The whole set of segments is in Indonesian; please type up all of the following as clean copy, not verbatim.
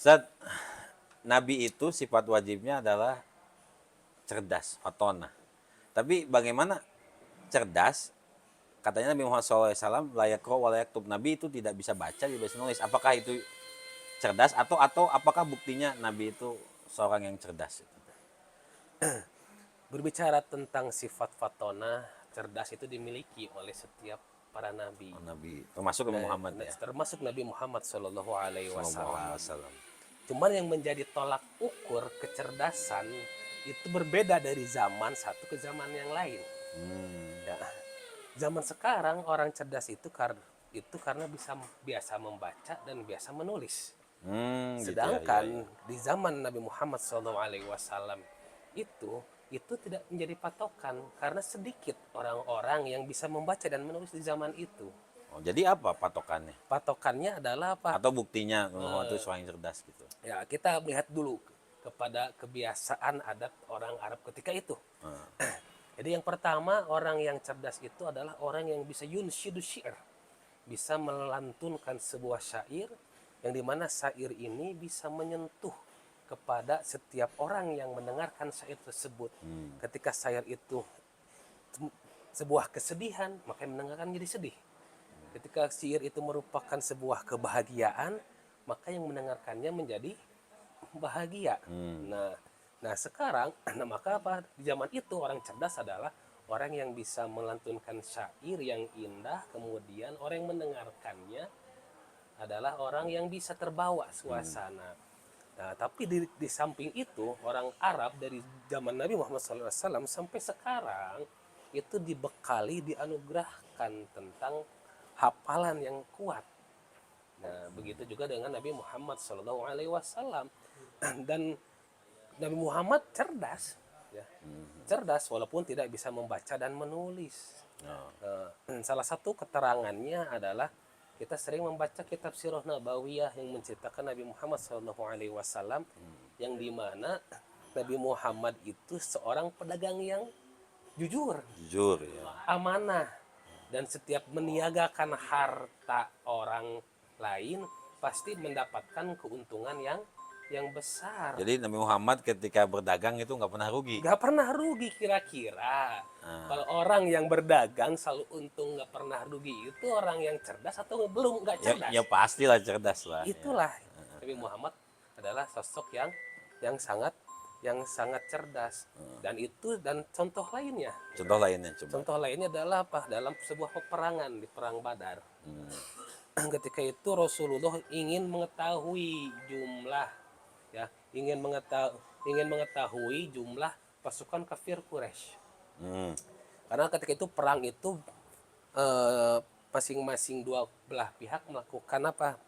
Ustaz, Nabi itu sifat wajibnya adalah cerdas, fatona. Tapi bagaimana cerdas? Katanya Nabi Muhammad SAW layak roh walayak tub. Nabi itu tidak bisa baca, tidak bisa nulis. Apakah itu cerdas atau apakah buktinya Nabi itu seorang yang cerdas? Berbicara tentang sifat fatona, cerdas itu dimiliki oleh setiap para nabi. Oh, Nabi termasuk Nabi Muhammad ya. Termasuk Nabi Muhammad Shallallahu Alaihi Sallallahu Wasallam. alaihi wasallam. Cuman yang menjadi tolak ukur kecerdasan itu berbeda dari zaman satu ke zaman yang lain. Ya, zaman sekarang orang cerdas itu karena biasa membaca dan biasa menulis. Gitu ya, Sedangkan di zaman Nabi Muhammad SAW itu tidak menjadi patokan karena sedikit orang-orang yang bisa membaca dan menulis di zaman itu. Oh, jadi apa patokannya? Patokannya adalah apa? Atau buktinya Nabi Muhammad itu seorang yang cerdas gitu? Ya, kita melihat dulu kepada kebiasaan adat orang Arab ketika itu. Jadi yang pertama, orang yang cerdas itu adalah orang yang bisa yunsyidu syair, bisa melantunkan sebuah syair yang dimana syair ini bisa menyentuh kepada setiap orang yang mendengarkan syair tersebut. Ketika syair itu sebuah kesedihan, maka yang mendengarkan jadi sedih. Ketika syair itu merupakan sebuah kebahagiaan, maka yang mendengarkannya menjadi bahagia. Nah sekarang, nah maka apa? Di zaman itu orang cerdas adalah orang yang bisa melantunkan syair yang indah, kemudian orang yang mendengarkannya adalah orang yang bisa terbawa suasana. Nah, tapi di samping itu orang Arab dari zaman Nabi Muhammad SAW sampai sekarang itu dibekali, dianugerahkan tentang hafalan yang kuat. Nah, begitu juga dengan Nabi Muhammad SAW. Dan Nabi Muhammad cerdas, ya. Cerdas walaupun tidak bisa membaca dan menulis. Salah satu keterangannya adalah kita sering membaca kitab Sirah Nabawiyah yang menceritakan Nabi Muhammad SAW, yang dimana Nabi Muhammad itu seorang pedagang yang jujur, Jujur ya. amanah, dan setiap meniagakan harta orang lain pasti mendapatkan keuntungan yang besar. Jadi Nabi Muhammad ketika berdagang itu nggak pernah rugi. Gak pernah rugi kira-kira. Kalau orang yang berdagang selalu untung gak pernah rugi, itu orang yang cerdas atau belum gak Ya, cerdas? ya pastilah cerdas lah. Ya. Itulah Nabi Muhammad adalah sosok yang sangat cerdas. Dan contoh lainnya. Contoh lainnya coba. Contoh lainnya adalah apa? Dalam sebuah peperangan di perang Badar. Ketika itu Rasulullah ingin mengetahui jumlah, ya, ingin mengetahui jumlah pasukan kafir Quraisy. Karena ketika itu perang itu masing-masing dua belah pihak melakukan apa?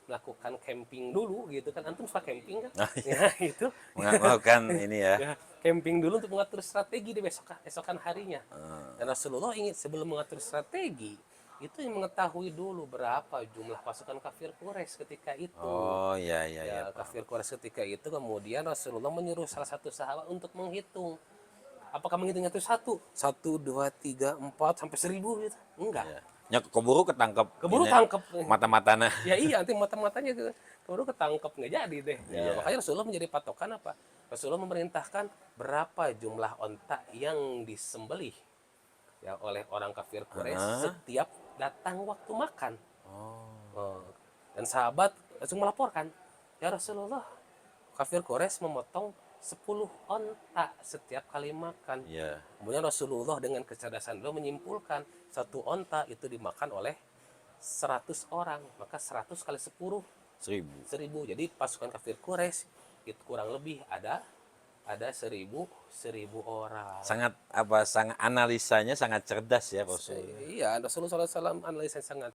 Melakukan camping dulu gitu kan. Antum suka camping kan? Ya, itu Melakukan ini ya. ya, camping dulu untuk mengatur strategi di esokan harinya. Dan Rasulullah ingin sebelum mengatur strategi itu yang mengetahui dulu berapa jumlah pasukan kafir Quraisy ketika itu. Oh iya iya ya. Kafir Quraisy ketika itu, kemudian Rasulullah menyuruh salah satu sahabat untuk menghitung. Apakah menghitungnya itu satu, dua, tiga, 4 sampai 1000 gitu? Enggak. Ya. Ya, keburu ketangkep. Keburu ini, tangkep. Mata-matanya. Ya iya, nanti mata-matanya keburu ketangkep, nggak jadi deh. Iya. Makanya Rasulullah menjadi patokan apa? Rasulullah memerintahkan berapa jumlah onta yang disembelih ya oleh orang kafir Quraisy setiap datang waktu makan. Dan sahabat langsung melaporkan, ya Rasulullah, kafir Quraisy memotong 10 onta setiap kali makan. Iya. Kemudian Rasulullah dengan kecerdasan beliau menyimpulkan satu onta itu dimakan oleh 100 orang, maka 100 kali 10 1000. Jadi pasukan kafir Quraisy itu kurang lebih ada 1000 orang. Sangat sangat analisanya sangat cerdas ya Rasul. Iya, Rasulullah SAW analisanya sangat